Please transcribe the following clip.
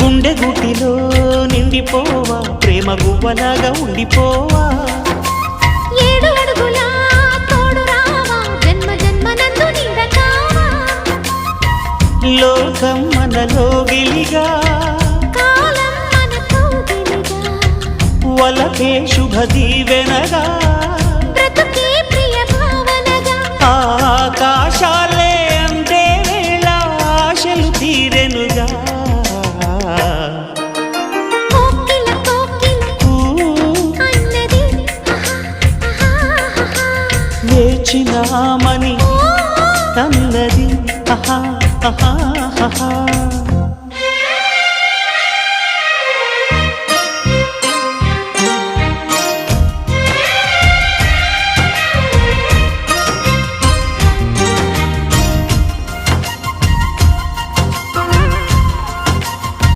గుండె గుటిలో నిండిపోవా ప్రేమ గువ్వలాగా ఉండిపోవా ఏడు అడుగుల తోడు రావా జన్మ జన్మ నందు నీడకావా లోకం మనలో గిలిగా కాలం మనతో గిలిగా వలకే శుభ దీవెనగా బ్రతుకే ప్రియ భావనగా ఆకాశాలే అందే వేళ ఆశలు తీరెనుగా కోకిల కోకిల అన్నది వేచినామని అన్నది ఆహా ఆహా ఆహా